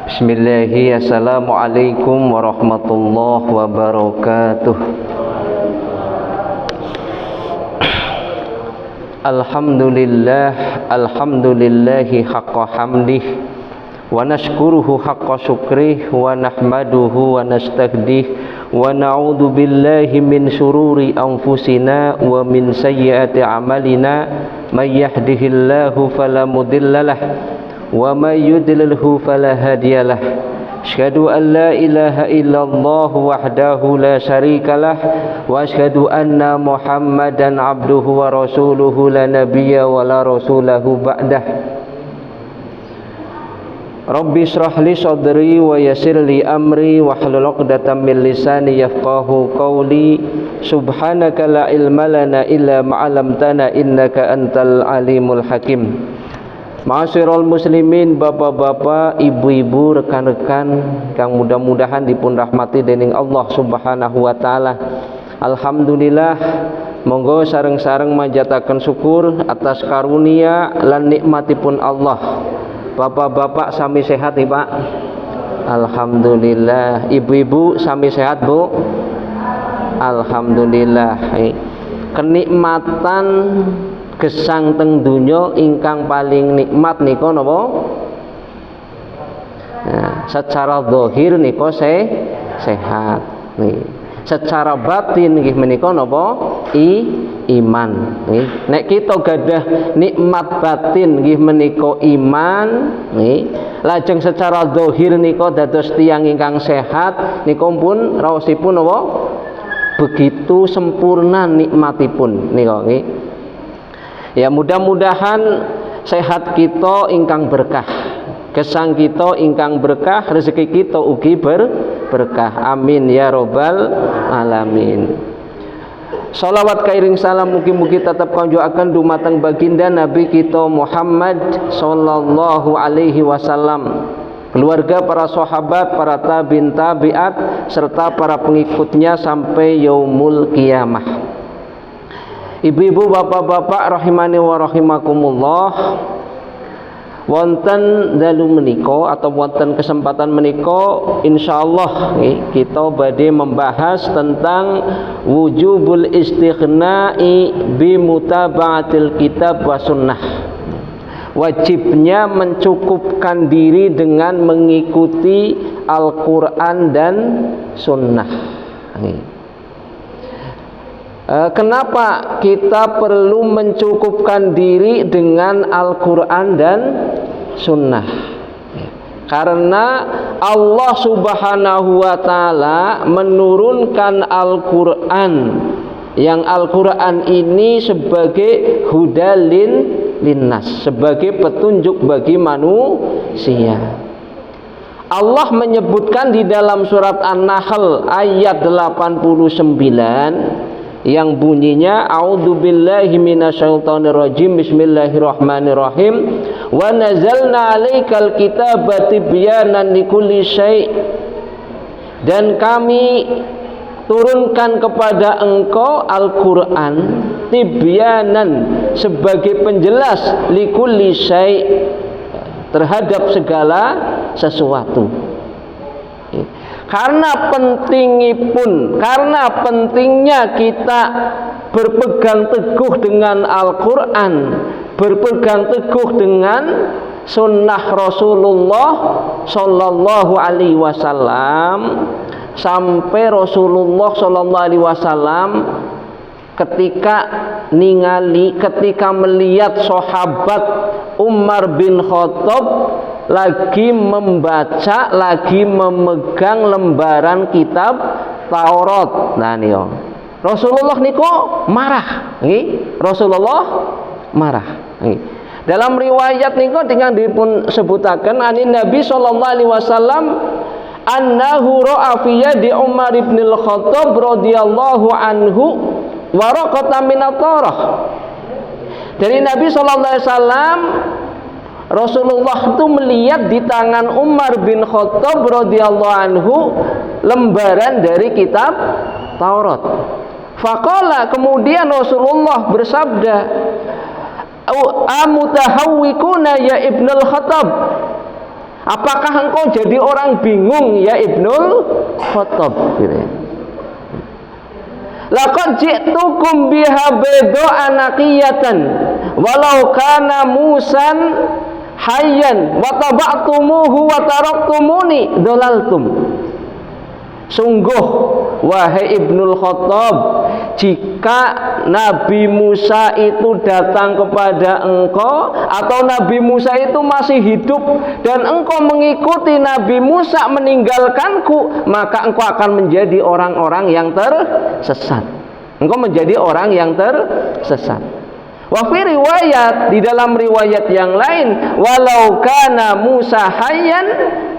Bismillahi, assalamualaikum warahmatullahi wabarakatuh. Alhamdulillahi haqqa hamdih, wa nashkuruhu haqqa syukrih, wa nahmaduhu wa nastahdih, wa na'udhu billahi min syururi anfusina wa min sayyiati amalina. Man yahdihillahu falamudillalah wa man yudlilhu fala hadiyalah. Asyhadu an la ilaha illallah wahdahu la syarikalah wa asyhadu anna Muhammadan abduhu wa rasuluhu la nabiyya wa la rasulahu ba'dah. Rabbi shrah li sadri wa yassir li amri wahlul 'uqdatam min lisani yafqahu qawli. Subhanaka la ilma lana illa ma 'allamtana innaka antal alimul hakim. Ma'asyiral muslimin, bapak-bapak, ibu-ibu, rekan-rekan kang mudah-mudahan dipun rahmati dening Allah Subhanahu wa taala. Alhamdulillah, monggo sareng-sareng manjataken syukur atas karunia lan nikmatipun Allah. Bapak-bapak sami sehat nih Pak? Alhamdulillah. Ibu-ibu sami sehat Bu? Alhamdulillah. Kenikmatan gesang teng donya ingkang paling nikmat nika napa? Nah, secara zahir nika sehat. Nih. Secara batin nggih menika napa? Iman. Nih. Nek kita gadah nikmat batin nggih menika iman, nih. Lajeng secara zahir nika dados tiyang ingkang sehat nika pun raosipun napa? Begitu sempurna nikmatipun nika nggih. Ya, mudah-mudahan sehat kita ingkang berkah, gesang kita ingkang berkah, rezeki kita ugi berkah. Amin ya robbal alamin. Salawat kairing salam mugi-mugi tetap kanjuraken dumateng baginda Nabi kita Muhammad sallallahu alaihi wasallam, keluarga, para sahabat, para tabi'in tabi'at serta para pengikutnya sampai yaumul kiamah. Ibu-ibu, bapak-bapak rahimani wa rahimakumullah, wonten dalu menika atau wonten kesempatan menika insyaallah kita badhe membahas tentang wujubul istighna'i bi mutaba'atil kitab wa sunnah. Wajibnya mencukupkan diri dengan mengikuti Al-Qur'an dan sunnah. Kenapa kita perlu mencukupkan diri dengan Al-Quran dan Sunnah? Karena Allah Subhanahu wa ta'ala menurunkan Al-Quran, yang Al-Quran ini sebagai hudalin linnas, sebagai petunjuk bagi manusia. Allah menyebutkan di dalam surat An-Nahl ayat 89 yang bunyinya a'udzubillahi minasyaitonirrajim, bismillahirrahmanirrahim, wa nazalna 'alaikal kitaba tibyanan likulli syai', dan kami turunkan kepada engkau Al-Qur'an tibyanan, sebagai penjelas, likulli syai', terhadap segala sesuatu. Karena pentingnya kita berpegang teguh dengan Al-Quran, berpegang teguh dengan sunnah Rasulullah Sallallahu Alaihi Wasallam, sampai Rasulullah Sallallahu Alaihi Wasallam ketika melihat sahabat Umar bin Khattab lagi membaca, lagi memegang lembaran kitab Taurat. Nah niku Rasulullah niku marah, nggih. Rasulullah marah, nggih. Dalam riwayat niku dengan dipun sebutaken anin Nabi sallallahu alaihi wasallam annahu ra'a fi yadi Umar bin Al-Khattab radhiyallahu anhu waraqatan min at-Taurah. Dari Nabi sallallahu alaihi wasallam, Rasulullah itu melihat di tangan Umar bin Khattab radhiyallahu anhu lembaran dari kitab Taurat. Faqala, kemudian Rasulullah bersabda, amutahawwikuna ya Ibnul Khattab, Apakah engkau jadi orang bingung ya Ibnul Khattab gitu ya. Laqad ji'tukum biha bayda'a naqiyatan walau kana musan hayyan wa taba'tumuhu wa taraktumuni dhalaltum. Sungguh wahai Ibnul Khattab, jika Nabi Musa itu datang kepada engkau atau Nabi Musa itu masih hidup dan engkau mengikuti Nabi Musa meninggalkanku, maka engkau akan menjadi orang-orang yang tersesat. Engkau menjadi orang yang tersesat. Wa fi riwayat, di dalam riwayat yang lain, walau kana Musa hayyan,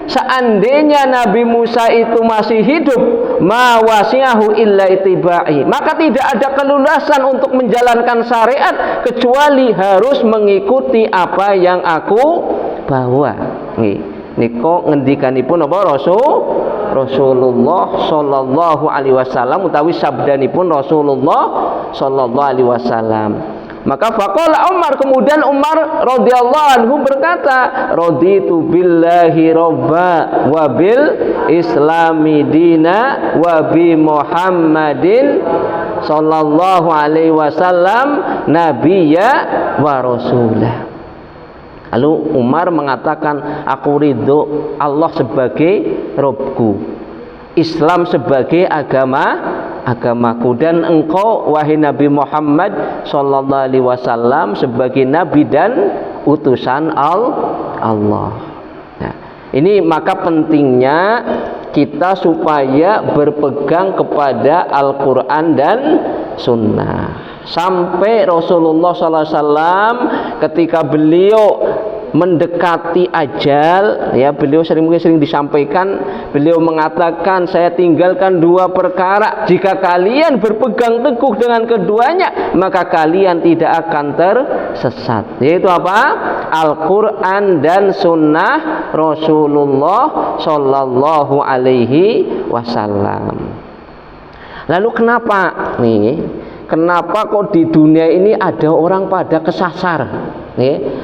seandainya Nabi Musa itu masih hidup, ma wasi'ahu illa itibai, maka tidak ada keluasan untuk menjalankan syariat kecuali harus mengikuti apa yang aku bawa. Niko ngendikanipun apa Rasulullah sallallahu alaihi wasallam, utawi sabdanipun Rasulullah sallallahu alaihi wasallam. Maka faqala Umar, kemudian Umar radhiyallahu anhu berkata, raditu billahi robba wa bil islami dina wa bi Muhammadin sallallahu alaihi wasallam nabiyya wa rasulah. Lalu Umar mengatakan, aku ridho Allah sebagai Robku, Islam sebagai agamaku, dan engkau wahai Nabi Muhammad sallallahu alaihi wasallam sebagai nabi dan utusan Allah. Nah, ini maka pentingnya kita supaya berpegang kepada Al-Quran dan Sunnah. Sampai Rasulullah sallallahu alaihi wasallam ketika beliau mendekati ajal, ya, beliau sering disampaikan, beliau mengatakan, saya tinggalkan dua perkara, jika kalian berpegang teguh dengan keduanya maka kalian tidak akan tersesat, yaitu apa? Al-Quran dan Sunnah Rasulullah sallallahu alaihi wasallam. Lalu kenapa kenapa kok di dunia ini ada orang pada kesasar?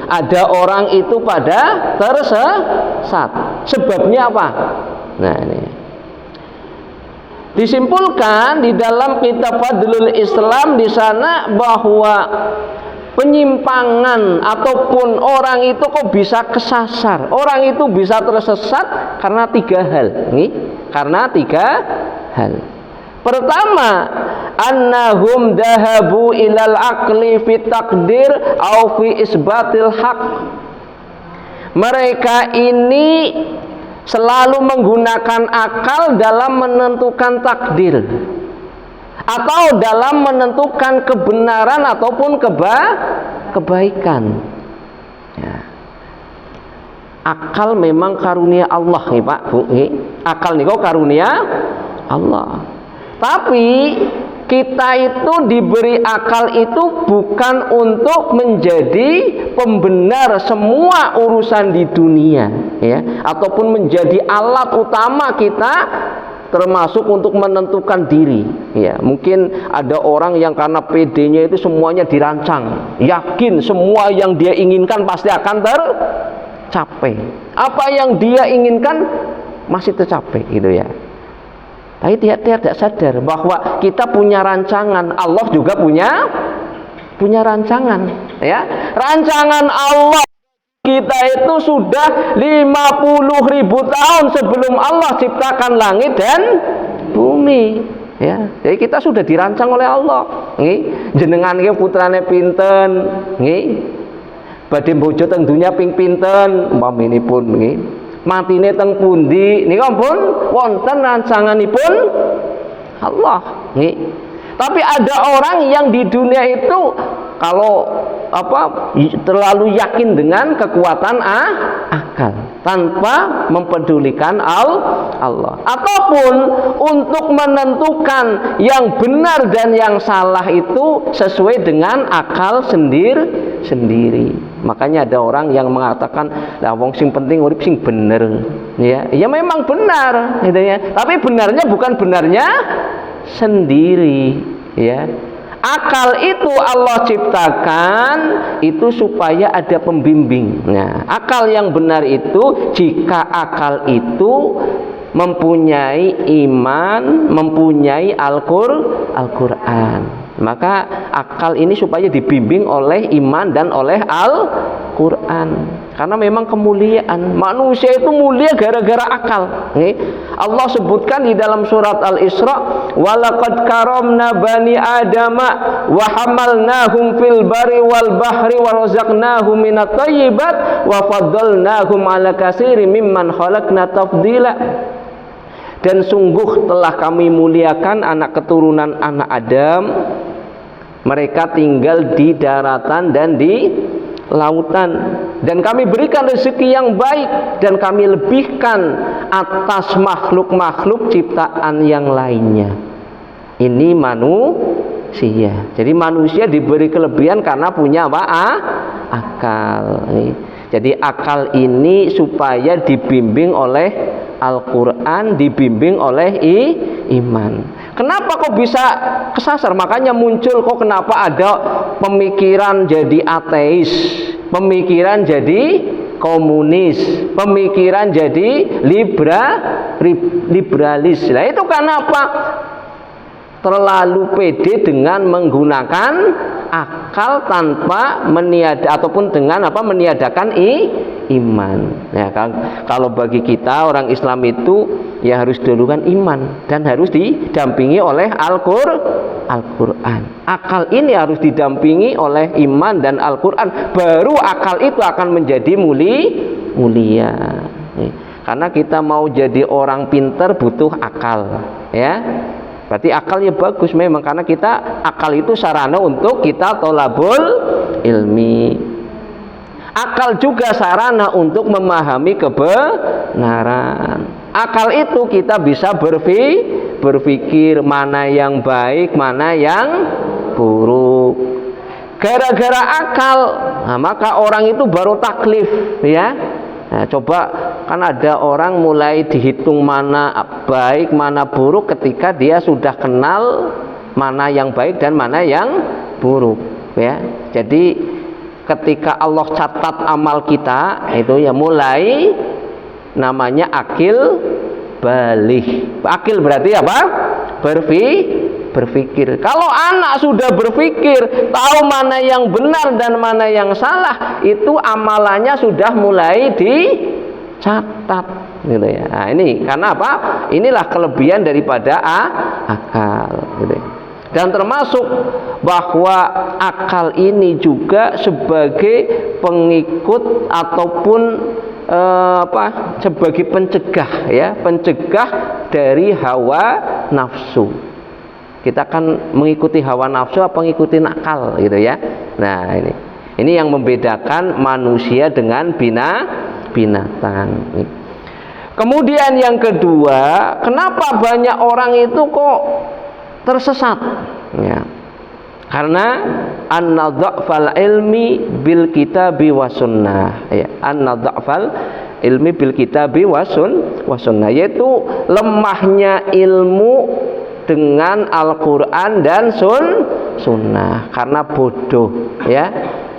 Ada orang itu pada tersesat. Sebabnya apa? Nah, ini disimpulkan di dalam kitab Fadlul Islam di sana bahwa penyimpangan ataupun orang itu kok bisa kesasar, orang itu bisa tersesat karena tiga hal. Karena tiga hal. Pertama, annahum dahabu ilal aqli fi takdir au fi isbatil haq. Mereka ini selalu menggunakan akal dalam menentukan takdir atau dalam menentukan kebenaran ataupun kebaikan. Ya. Akal memang karunia Allah nih Pak Bu. Akal nih kok karunia Allah. Tapi kita itu diberi akal itu bukan untuk menjadi pembenar semua urusan di dunia, ya, ataupun menjadi alat utama kita termasuk untuk menentukan diri, ya. Mungkin ada orang yang karena PD-nya itu semuanya dirancang, yakin semua yang dia inginkan pasti akan tercapai. Apa yang dia inginkan masih tercapai, gitu ya. Tapi dia tidak sadar bahwa kita punya rancangan, Allah juga punya rancangan, ya. Rancangan Allah kita itu sudah 50.000 tahun sebelum Allah ciptakan langit dan bumi, ya. Jadi kita sudah dirancang oleh Allah. Jenengan iki putrane pinten, badhe bojo teng dunya ping pinten, umpaminipun nggih. Matine teng pundi niku ampun wonten rancanganipun Allah, nggih. Tapi ada orang yang di dunia itu kalau terlalu yakin dengan kekuatan akal tanpa mempedulikan Allah, ataupun untuk menentukan yang benar dan yang salah itu sesuai dengan akal sendiri. Makanya ada orang yang mengatakan, lah wong sing penting urip sing bener, ya. Ya memang benar, gitu ya. Tapi benarnya bukan benarnya sendiri, ya. Akal itu Allah ciptakan itu supaya ada pembimbing. Nah, akal yang benar itu jika akal itu mempunyai iman, mempunyai Al-Qur'an. Maka akal ini supaya dibimbing oleh iman dan oleh Al-Qur'an. Karena memang kemuliaan manusia itu mulia gara-gara akal. Allah sebutkan di dalam surat Al-Isra, walaqad karamna bani adama wa hamalnahum fil barri wal bahri wa razaqnahum minat thayyibat wa faddalnahum ala katsirin mimman khalaqna tafdila. Dan sungguh telah kami muliakan anak keturunan anak Adam. Mereka tinggal di daratan dan di lautan, dan kami berikan rezeki yang baik, dan kami lebihkan atas makhluk-makhluk ciptaan yang lainnya. Ini manusia. Jadi manusia diberi kelebihan karena punya apa? Akal. Jadi akal ini supaya dibimbing oleh Al-Quran, dibimbing oleh iman. Kenapa kok bisa kesasar? Makanya muncul kok kenapa ada pemikiran jadi ateis, pemikiran jadi komunis, pemikiran jadi liberalis. Nah itu kenapa? Terlalu pede dengan menggunakan akal tanpa ataupun dengan meniadakan iman. Ya, kalau bagi kita orang Islam itu ya harus dulukan iman dan harus didampingi oleh Al-Qur'an. Akal ini harus didampingi oleh iman dan Al-Qur'an, baru akal itu akan menjadi mulia. Karena kita mau jadi orang pintar butuh akal, ya. Berarti akalnya bagus memang, karena kita akal itu sarana untuk kita tolabul ilmi. Akal juga sarana untuk memahami kebenaran. Akal itu kita bisa berpikir mana yang baik, mana yang buruk. Gara-gara akal, nah, maka orang itu baru taklif, ya. Nah, coba kan ada orang mulai dihitung mana baik, mana buruk ketika dia sudah kenal mana yang baik dan mana yang buruk, ya. Jadi ketika Allah catat amal kita itu ya mulai namanya akil balih. Akil berarti apa? Berpikir. Kalau anak sudah berpikir, tahu mana yang benar dan mana yang salah, itu amalannya sudah mulai dicatat, gitu ya. Nah, ini karena apa? Inilah kelebihan daripada akal, gitu ya. Dan termasuk bahwa akal ini juga sebagai pengikut ataupun sebagai pencegah, ya, pencegah dari hawa nafsu. Kita akan mengikuti hawa nafsu apa mengikuti akal, gitu ya. Nah, ini yang membedakan manusia dengan binatang. Kemudian yang kedua, kenapa banyak orang itu kok tersesat? Ya. Karena an-nadhafal ilmi bil kitabi was sunnah, ya. An-nadhafal ilmi bil kitabi was sunnah, yaitu lemahnya ilmu dengan Al-Quran dan sunnah, karena bodoh, ya.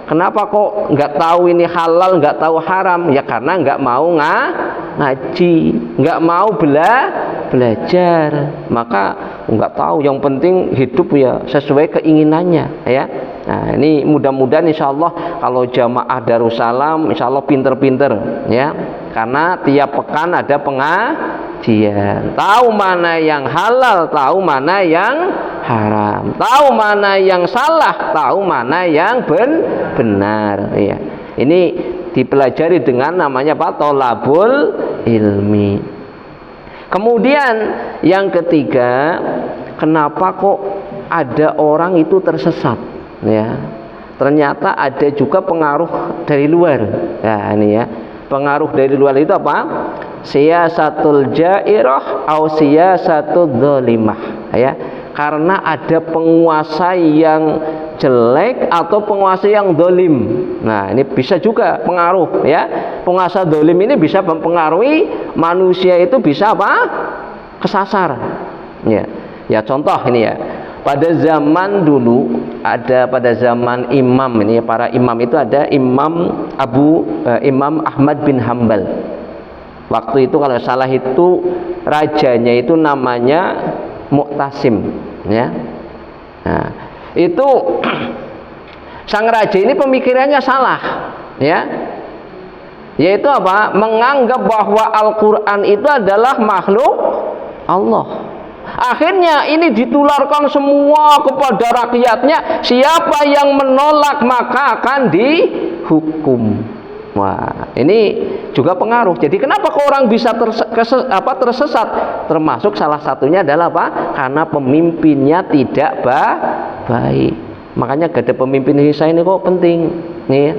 Kenapa kok nggak tahu ini halal, nggak tahu haram? Ya karena nggak mau ngaji, nggak mau belajar, maka nggak tahu. Yang penting hidup ya sesuai keinginannya, ya. Nah, ini mudah-mudahan insya Allah kalau jamaah Darussalam insya Allah pinter-pinter, ya. Karena tiap pekan ada pengajian, tahu mana yang halal, tahu mana yang haram, tahu mana yang salah, tahu mana yang benar, ya. Ini dipelajari dengan namanya tolabul ilmi. Kemudian yang ketiga, kenapa kok ada orang itu tersesat, ya. Ternyata ada juga pengaruh dari luar. Nah, ini ya. Pengaruh dari luar itu apa? Siyasatul jairah atau siyasatul dhalimah, ya. Karena ada penguasa yang jelek atau penguasa yang dolim. Nah, ini bisa juga pengaruh, ya. Penguasa dolim ini bisa mempengaruhi manusia itu bisa apa? Kesasar. Ya, ya contoh ini ya. pada zaman dulu ada, pada zaman imam ini, para imam itu ada Imam Ahmad bin Hambal. Waktu itu kalau salah itu rajanya itu namanya Mu'tasim, ya. Nah, itu sang raja ini pemikirannya salah, ya. Yaitu apa? Menganggap bahwa Al-Qur'an itu adalah makhluk Allah. Akhirnya ini ditularkan semua kepada rakyatnya. Siapa yang menolak maka akan dihukum. Wah, ini juga pengaruh. Jadi kenapa kok orang bisa tersesat? Termasuk salah satunya adalah apa? Karena pemimpinnya tidak baik. Makanya gak ada pemimpin sing ini kok penting, nih.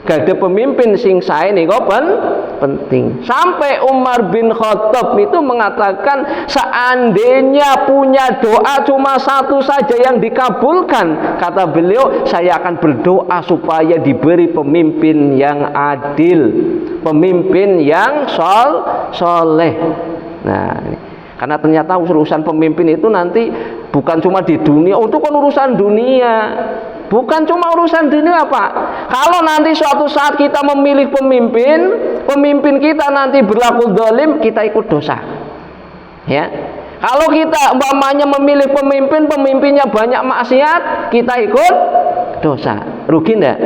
Gak ada pemimpin sing sae ini kok penting. Sampai Umar bin Khattab itu mengatakan, seandainya punya doa cuma satu saja yang dikabulkan, kata beliau, saya akan berdoa supaya diberi pemimpin yang adil, pemimpin yang soleh. Nah, karena ternyata urusan pemimpin itu nanti bukan cuma di dunia, itu kan urusan dunia. Bukan cuma urusan dunia, Pak. Kalau nanti suatu saat kita memilih pemimpin kita nanti berlaku zalim, kita ikut dosa. Ya. Kalau kita umpamanya memilih pemimpinnya banyak maksiat, kita ikut dosa. Rugi enggak?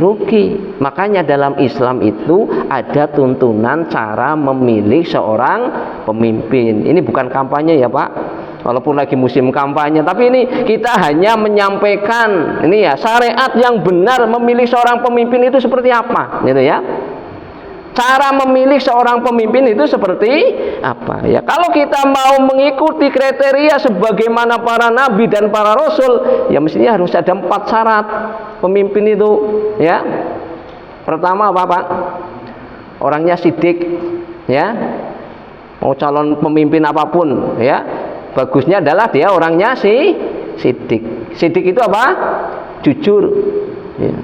Rugi. Makanya dalam Islam itu ada tuntunan cara memilih seorang pemimpin. Ini bukan kampanye ya, Pak. Walaupun lagi musim kampanye, tapi ini kita hanya menyampaikan ini ya, syariat yang benar memilih seorang pemimpin itu seperti apa, gitu ya. Cara memilih seorang pemimpin itu seperti apa ya. Kalau kita mau mengikuti kriteria sebagaimana para nabi dan para rasul, ya mestinya harus ada 4 syarat pemimpin itu, ya. Pertama apa, Pak? Orangnya sidik, ya. Mau calon pemimpin apapun, ya, bagusnya adalah dia orangnya sidik. Sidik itu apa? Jujur, ya.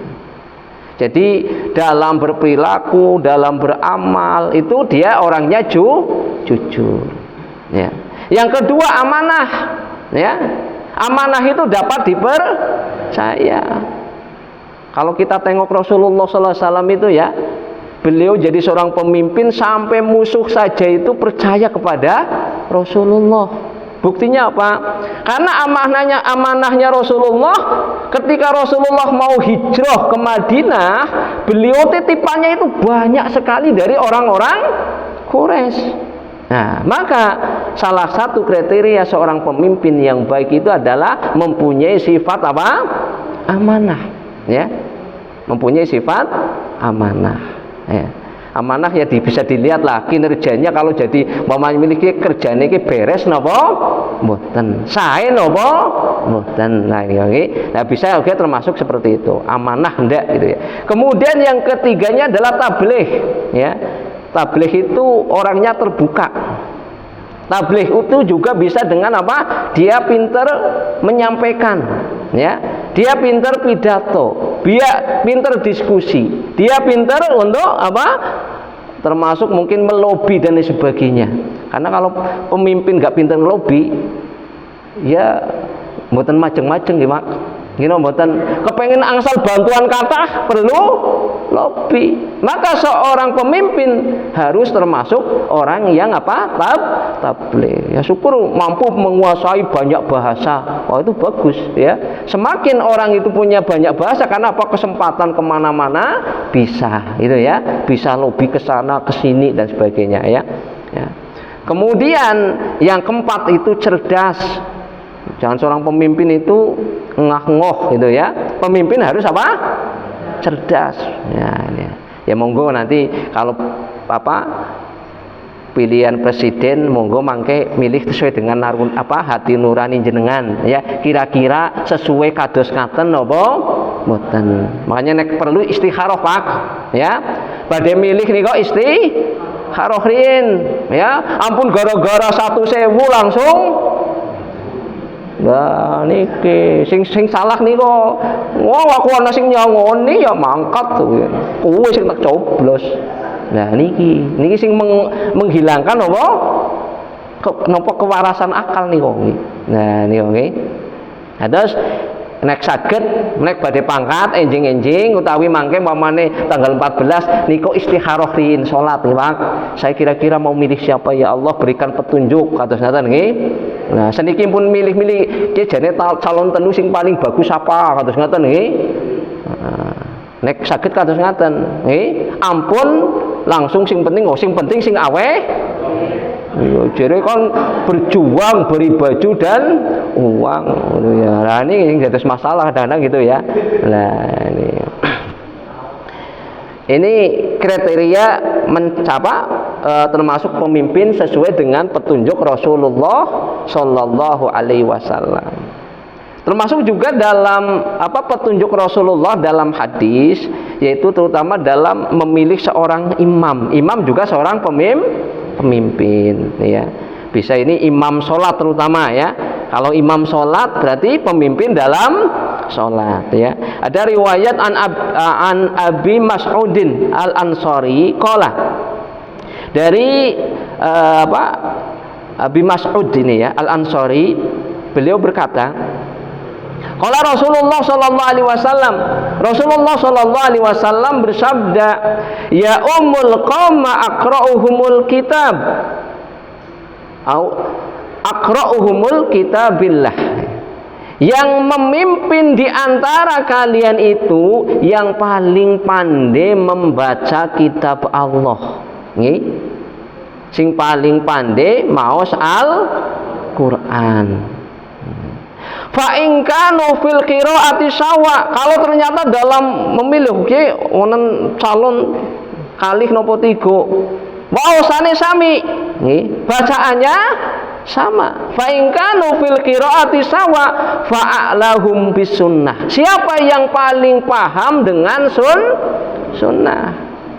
Jadi dalam berperilaku, dalam beramal itu dia orangnya jujur, ya. Yang kedua amanah, ya. Amanah itu dapat dipercaya. Kalau kita tengok Rasulullah SAW itu ya, beliau jadi seorang pemimpin sampai musuh saja itu percaya kepada Rasulullah. Buktinya apa? Karena amanahnya Rasulullah, ketika Rasulullah mau hijrah ke Madinah, beliau titipannya itu banyak sekali dari orang-orang Quraisy. Nah, maka salah satu kriteria seorang pemimpin yang baik itu adalah mempunyai sifat apa? Amanah, ya. Mempunyai sifat amanah, ya. Amanah ya bisa dilihat lah kinerjanya. Kalau jadi memiliki kerjanya ini beres napa mboten, sae napa mboten. Nah ini, nah bisa oke termasuk seperti itu, amanah ndak gitu ya. Kemudian yang ketiganya adalah tabligh, ya. Tabligh itu orangnya terbuka. Tabligh itu juga bisa dengan apa? Dia pintar menyampaikan, ya. Dia pintar pidato, dia pintar diskusi, dia pintar untuk apa? Termasuk mungkin melobi dan sebagainya. Karena kalau pemimpin nggak pintar melobi, ya mboten majeng-majeng ya, Mak. Gini mboten kepengen angsal bantuan kathah perlu lobi. Maka seorang pemimpin harus termasuk orang yang apa? Tabligh. Ya syukur mampu menguasai banyak bahasa. Oh itu bagus ya. Semakin orang itu punya banyak bahasa, karena apa? Kesempatan kemana-mana bisa, itu ya. Bisa lobi ke sana ke sini dan sebagainya ya. Ya. Kemudian yang keempat itu cerdas. Jangan seorang pemimpin itu ngah-ngoh gitu ya. Pemimpin harus apa? Cerdas. Ya monggo nanti kalau apa pilihan presiden monggo mangke milih sesuai dengan hati nurani jenengan ya. Kira-kira sesuai kados ngaten napa mboten. Makanya nek perlu istikharah, Pak. Ya. Badhe milih nika istikharah riyin ya. Ampun gara-gara 1.000 langsung. Nah niki sing salah niku. Wah aku ana sing nyangoni ya mangkat tuh. Kuwi sing tak coblos. Nah niki sing menghilangkan apa? Napa kewarasan akal niku. Nah niku nggih. Terus nek saged nek badhe pangkat enjing-enjing utawi mangke pamane tanggal 14 niku istikharah riyin salat nggih Pak. Saya kira-kira mau milih siapa ya Allah, berikan petunjuk kados ngaten nggih. Nah, seniki pun milih-milih ki jane calon telu sing paling bagus apa kados ngaten nggih. Nek saged kados ngaten nggih. Ampun langsung sing penting sing aweh. Jadi kan berjuang beri baju dan uang ya. Nah ini yang jadi masalah kadang-kadang gitu ya. Nah ini kriteria termasuk pemimpin sesuai dengan petunjuk Rasulullah Shallallahu Alaihi Wasallam. Termasuk juga dalam petunjuk Rasulullah dalam hadis, yaitu terutama dalam memilih seorang imam. Imam juga seorang pemimpin ya. Bisa ini imam sholat terutama ya. Kalau imam sholat berarti pemimpin dalam sholat ya. Ada riwayat an Abi Mas'udin Al-Ansari qala, dari Abi Mas'ud ini ya Al-Ansari, beliau berkata, qala Rasulullah sallallahu alaihi wasallam, Rasulullah sallallahu alaihi wasallam bersabda, ya ummul qauma aqra'uhumul kitab au aqra'uhumul kitabillah. Yang memimpin di antara kalian itu yang paling pandai membaca kitab Allah. Nggih. Sing paling pandai maos Al-Qur'an. Fa in kanu fil qiraati sawa, kalau ternyata dalam memilih wonten calon kalih napa tiga waosane sami nggih, bacaannya sama. Fa in kanu fil qiraati sawa fa a'lahum bis sunnah. Siapa yang paling paham dengan sunnah?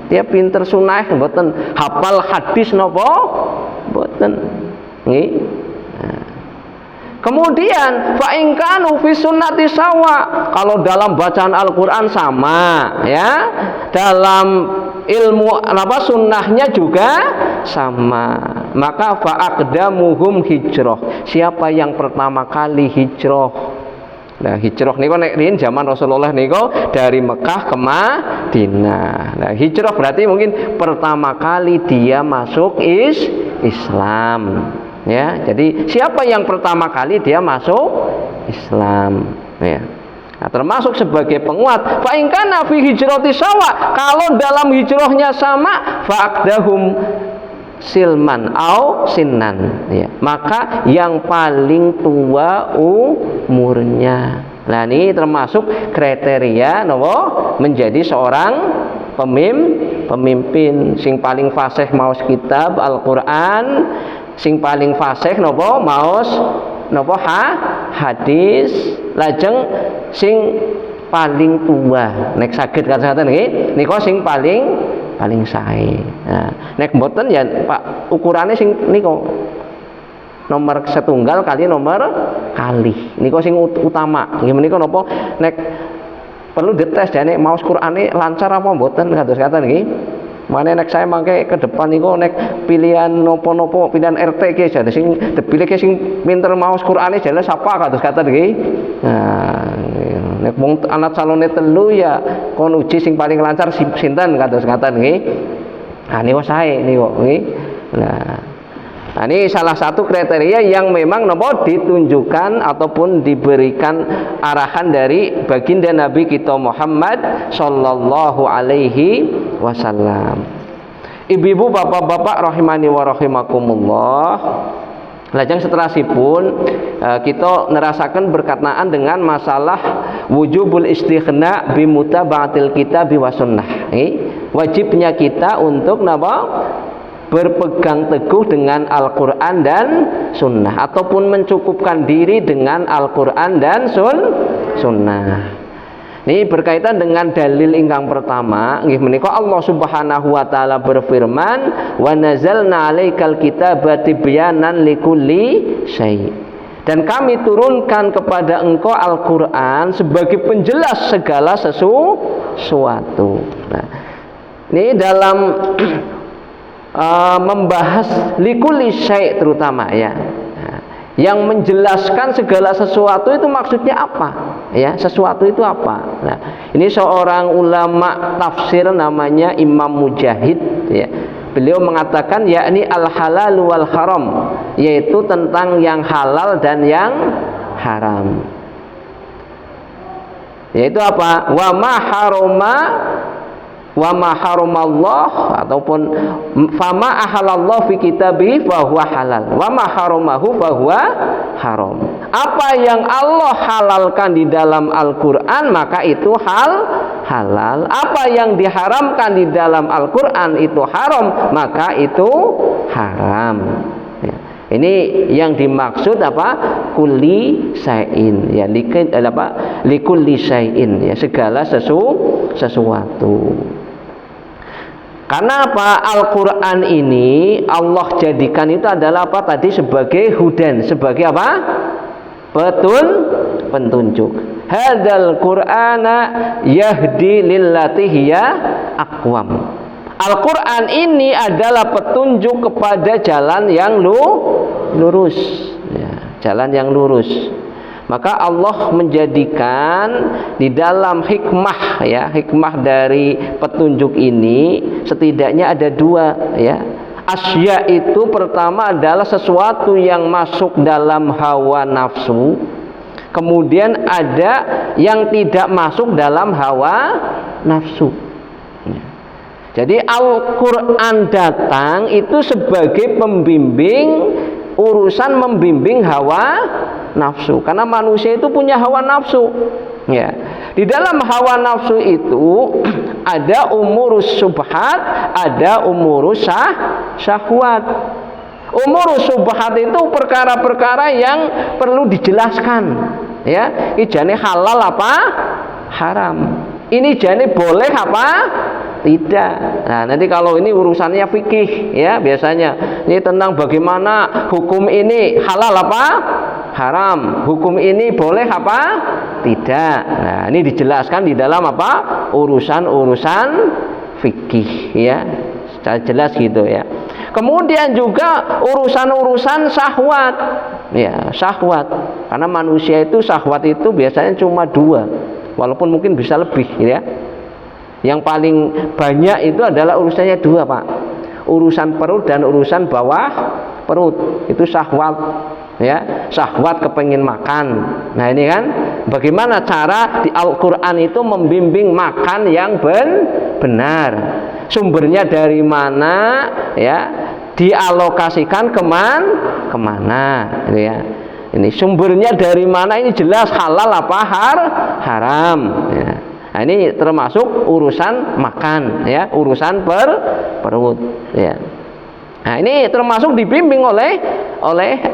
Dia pinter sunnah mboten hafal hadis napa mboten nggih. Kemudian fa in kanu fi sunnati sawa, kalau dalam bacaan Al-Qur'an sama ya, dalam ilmu sunnahnya juga sama, maka fa aqdamuhum hijrah. Siapa yang pertama kali hijrah? Nah, hijrah niku nek riyen zaman Rasulullah niku dari Mekah ke Madinah. Nah, hijrah berarti mungkin pertama kali dia masuk Islam. Ya, jadi siapa yang pertama kali dia masuk Islam ya. Nah, termasuk sebagai penguat fa in kana fi hijrati sawa, kalau dalam hijrahnya sama fa'aqdahum silman au sinnan ya, maka yang paling tua umurnya. Nah, ini termasuk kriteria menjadi seorang pemimpin. Sing paling fasih maos kitab Al-Qur'an, sing paling fasih maos hadis, lajeng sing paling tua nek saged katen nggih nika sing paling sae. Nah, nek mboten ya Pak ukurane sing nika nomor setunggal kali nomor kalih nika sing utama nggih menika napa nek perlu dites jane maos Qur'ane lancar apa mboten kados katen nggih. Mane nek saya mangke ke depan niku nek pilihan nopo-nopo pilihan RT ki jane sing dipilih ki sing pinter maos Qur'ane jane sapa kados katen nggih. Nah, nek wong anak calone telu ya kon uji sing paling lancar sinten kados ngaten nggih. Nah niku sae niku nggih. Nah, ini salah satu kriteria yang memang ditunjukkan ataupun diberikan arahan dari baginda Nabi kita Muhammad sallallahu alaihi wasallam. Ibu-ibu, bapak-bapak rahimani wa rahimakumullah. Lajeng setelasipun kita nerasakan berkenaan dengan masalah wujubul istighna bi mutaba'atil kitab wa sunnah. Wajibnya kita untuk berpegang teguh dengan Al-Quran dan Sunnah, ataupun mencukupkan diri dengan Al-Quran dan Sunnah. Ini berkaitan dengan dalil ingkang pertama, nggih menika Allah Subhanahu wa taala berfirman, "Wa nazalna 'alaikal kitaba tibyanan likulli syai'." Dan kami turunkan kepada engkau Al-Quran sebagai penjelas segala sesuatu. Nah, ini dalam membahas likulli syai' terutama ya. Nah, yang menjelaskan segala sesuatu itu maksudnya apa, ya, sesuatu itu apa. Nah, ini seorang ulama tafsir namanya Imam Mujahid, ya. Beliau mengatakan yakni al-halal wal haram, yaitu tentang yang halal dan yang haram. Yaitu apa? Wa ma haramallah, ataupun fama ahalallah fi kitabi fa huwa halal wa ma haramahu fa huwa haram. Apa yang Allah halalkan di dalam Al-Qur'an maka itu halal. Apa yang diharamkan di dalam Al-Qur'an itu haram, maka itu haram. Ya. Ini yang dimaksud apa? Kulli syai'in, ya, likulli syai'in, ya, segala sesuatu. Karena apa? Al-Quran ini Allah jadikan itu adalah apa tadi? Sebagai hudan, sebagai apa? Petunjuk. Hadzal Qur'ana yahdi lillati hiya aqwam. Al-Quran ini adalah petunjuk kepada jalan yang lurus, ya, jalan yang lurus. Maka Allah menjadikan di dalam hikmah, ya, hikmah dari petunjuk ini setidaknya ada dua, ya. Asya itu pertama adalah sesuatu yang masuk dalam hawa nafsu. Kemudian ada yang tidak masuk dalam hawa nafsu. Jadi Al-Quran datang itu sebagai pembimbing, urusan membimbing hawa nafsu. Karena manusia itu punya hawa nafsu, ya. Di dalam hawa nafsu itu ada umurus subhat, ada umurus syahwat. Umurus subhat itu perkara-perkara yang perlu dijelaskan, ya. Ini jane halal apa? Haram. Ini jane boleh apa? Tidak. Nah, nanti kalau ini urusannya fikih, ya, biasanya ini tentang bagaimana hukum ini halal apa? Haram. Hukum ini boleh apa? Tidak. Nah, ini dijelaskan di dalam apa? Urusan-urusan fikih, ya. Secara jelas gitu, ya. Kemudian juga urusan-urusan syahwat, ya, syahwat. Karena manusia itu syahwat itu biasanya cuma dua, walaupun mungkin bisa lebih, ya. Yang paling banyak itu adalah urusannya dua, Pak. Urusan perut dan urusan bawah perut. Itu syahwat, ya. Syahwat kepengin makan. Nah, ini kan bagaimana cara di Al-Qur'an itu membimbing makan yang benar. Sumbernya dari mana, ya. Dialokasikan kemana, gitu, ya. Ini sumbernya dari mana, ini jelas halal apa haram, ya. Nah, ini termasuk urusan makan, ya, urusan perut, ya. Nah, ini termasuk dibimbing oleh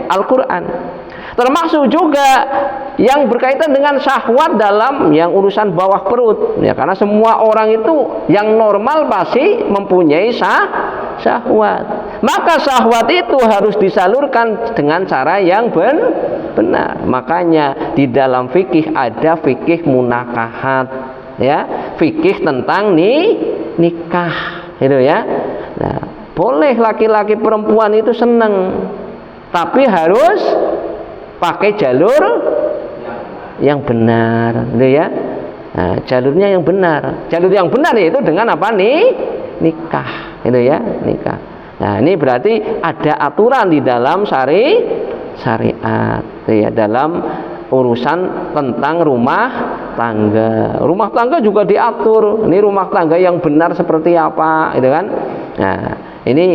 Al-Qur'an. Termasuk juga yang berkaitan dengan syahwat dalam yang urusan bawah perut, ya, karena semua orang itu yang normal pasti mempunyai syahwat. Maka syahwat itu harus disalurkan dengan cara yang benar. Makanya di dalam fikih ada fikih munakahat, ya, fikih tentang nikah, gitu, ya. Nah, boleh laki-laki perempuan itu senang, tapi harus pakai jalur yang benar, gitu, ya. Nah, jalurnya yang benar. Jalur yang benar yaitu dengan apa nikah, gitu, ya, nikah. Nah, ini berarti ada aturan di dalam syariat, gitu, ya, dalam urusan tentang rumah tangga. Rumah tangga juga diatur. Ini rumah tangga yang benar seperti apa, gitu kan? Nah, ini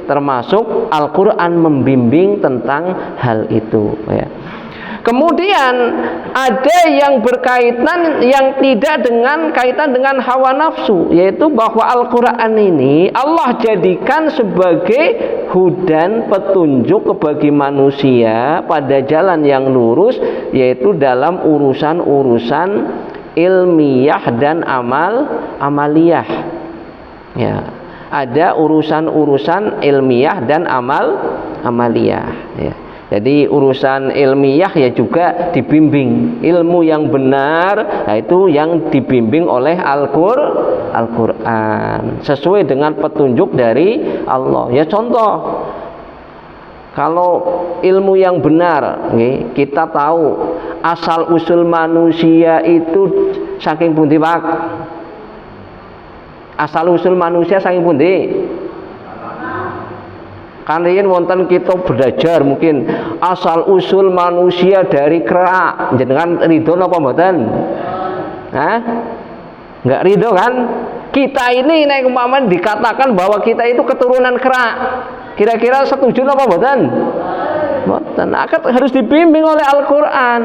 termasuk Al-Qur'an membimbing tentang hal itu, ya. Kemudian ada yang berkaitan yang tidak dengan kaitan dengan hawa nafsu, yaitu bahwa Al-Qur'an ini Allah jadikan sebagai hudan, petunjuk bagi manusia pada jalan yang lurus, yaitu dalam urusan-urusan ilmiah dan amaliyah, ya. Ada urusan-urusan ilmiah dan amaliyah, ya. Jadi urusan ilmiah ya juga dibimbing. Ilmu yang benar, nah itu yang dibimbing oleh Al-Qur'an sesuai dengan petunjuk dari Allah. Ya, contoh Kalau ilmu yang benar, kita tahu asal usul manusia itu saking pundi, Pak? Asal usul manusia saking pundi? Kan riyen wonten kita belajar mungkin asal usul manusia dari kera. Jenengan ridho napa mboten? Hah? Enggak ridho kan? Kita ini nek umpamane dikatakan bahwa kita itu keturunan kera. Kira-kira setuju apa mboten? Mboten. Harus dibimbing oleh Al-Qur'an.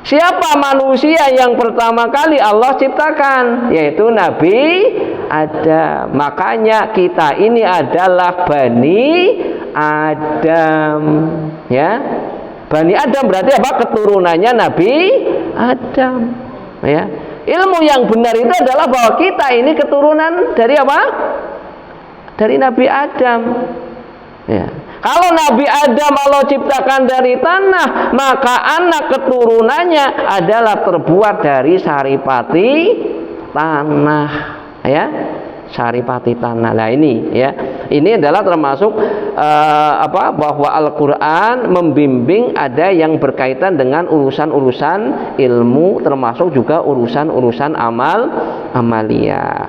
Siapa manusia yang pertama kali Allah ciptakan? Yaitu Nabi Adam. Makanya kita ini adalah Bani Adam, ya. Bani Adam berarti apa? Keturunannya Nabi Adam, ya. Ilmu yang benar itu adalah bahwa kita ini keturunan dari apa? Dari Nabi Adam. Ya. Kalau Nabi Adam Allah ciptakan dari tanah, maka anak keturunannya adalah terbuat dari saripati tanah, ya, saripati tanah. Nah ini, ya, ini adalah termasuk bahwa Al-Quran membimbing ada yang berkaitan dengan urusan-urusan ilmu, termasuk juga urusan-urusan amaliyah.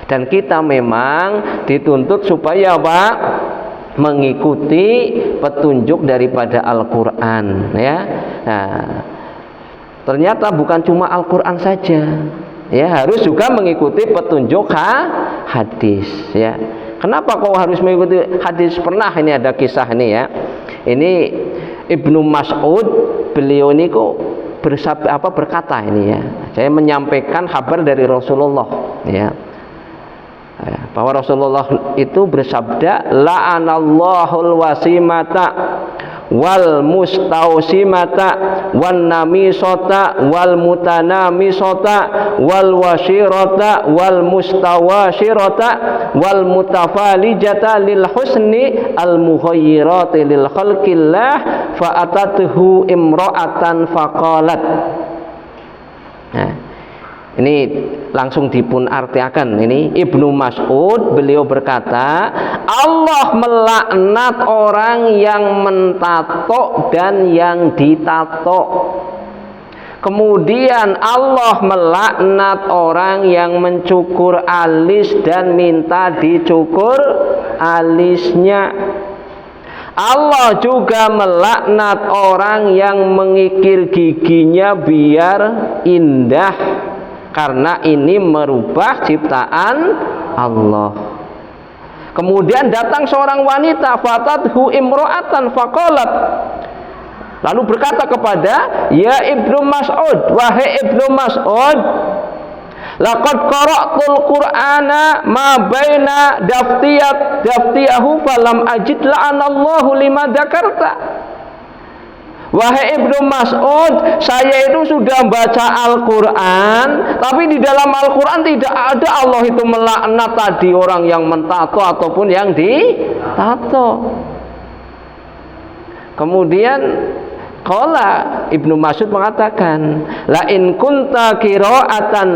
Dan kita memang dituntut supaya apa? Mengikuti petunjuk daripada Al-Quran, ya. Nah, ternyata bukan cuma Al-Quran saja, ya, harus juga mengikuti petunjuk hadis, ya. Kenapa kok harus mengikuti hadis? Pernah ini ada kisah ini, ya. Ini Ibnu Mas'ud, beliau ini kok berkata ini, ya. Saya menyampaikan kabar dari Rasulullah, ya. Bahwa Rasulullah itu bersabda, la'anallahul wasimata wal mustausimata wan namisota wal mutanamisota wal washirota wal mustawashirota wal mutafalijata lil husni al mughayyirati lil khalqillah fa atatuhu imra'atan faqalat. Nah, ini langsung dipun artiakan. Ini Ibnu Mas'ud, beliau berkata, Allah melaknat orang yang mentato dan yang ditato. Kemudian Allah melaknat orang yang mencukur alis dan minta dicukur alisnya. Allah juga melaknat orang yang mengikir giginya biar indah, karena ini merubah ciptaan Allah. Kemudian datang seorang wanita, fatathu imro'atan faqalat, lalu berkata kepada, ya Ibnu Mas'ud, wahai Ibnu Mas'ud, laqad qara'tul Qur'ana ma baina daftiyahu falam ajid la'anallahu lima dzakarta. Wahai Ibnu Mas'ud, saya itu sudah baca Al-Quran, tapi di dalam Al-Quran tidak ada Allah itu melaknat tadi orang yang mentato ataupun yang ditato. Kemudian qala, Ibnu Mas'ud mengatakan, la in kunta qira'atan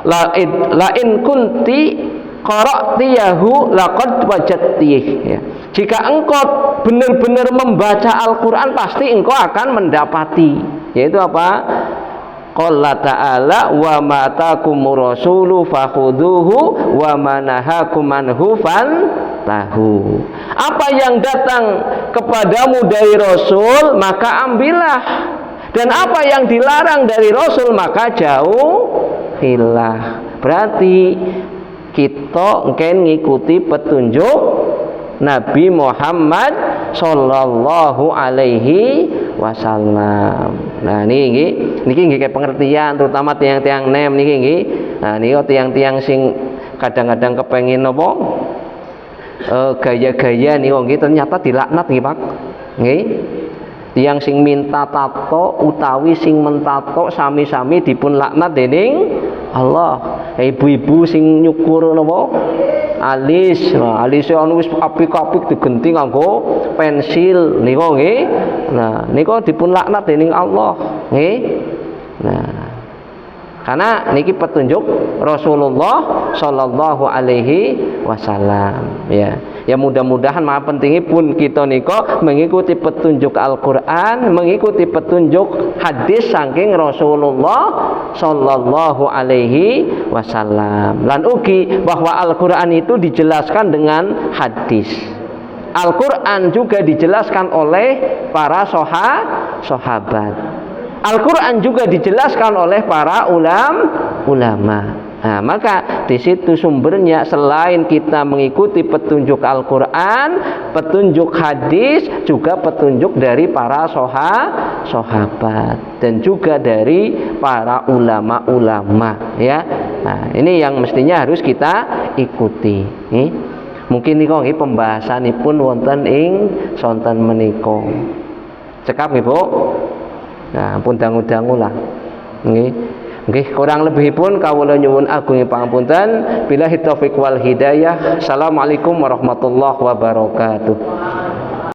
la in kunti qara'tiyahu laqad wajadtih, ya. Jika engkau benar-benar membaca Al-Quran, pasti engkau akan mendapati, yaitu apa? Qala ta'ala wa ma atakumur rasulu fakhuduhu wa ma nahakum anhu fantahu. Apa yang datang kepadamu dari Rasul, maka ambillah, dan apa yang dilarang dari Rasul, maka jauhilah. Berarti kita ngikuti petunjuk Nabi Muhammad sallallahu alaihi wasallam. Nah niki kayak pengertian, terutama tiang-tiang nem niki. Nah niki tiang-tiang sing kadang-kadang kepengin apa gaya-gaya niki ternyata dilaknat nggih Pak. Nggih. Tiang sing minta tato utawi sing mentato sami-sami dipun laknat dening Allah. Ibu-ibu sing nyukur napa? Alis. Nah, alise anu wis apik-apik digenti nganggo pensil niku nggih. Nah, niku dipun laknat dening Allah, nggih. Nah, karena niki petunjuk Rasulullah sallallahu alaihi wasallam, ya. Ya mudah-mudahan maha pentingnya pun kita niko mengikuti petunjuk Al-Qur'an, mengikuti petunjuk hadis saking Rasulullah sallallahu alaihi wasallam. Lan ugi bahwa Al-Qur'an itu dijelaskan dengan hadis. Al-Qur'an juga dijelaskan oleh para sahabat. Al-Qur'an juga dijelaskan oleh para ulama. Nah, maka di situ sumbernya selain kita mengikuti petunjuk Al-Qur'an, petunjuk hadis, juga petunjuk dari para sahabat dan juga dari para ulama-ulama ya. Nah, ini yang mestinya harus kita ikuti. Mungkin niku nggih pembahasanipun wonten ing sonten menika. Cekap nggih, Bu. Nah, pun dangu-dangu lah. Nggih. Nggih, kurang lebihipun kawula nyuwun agung pangapunten. Billahi taufik wal hidayah. Assalamualaikum warahmatullahi wabarakatuh.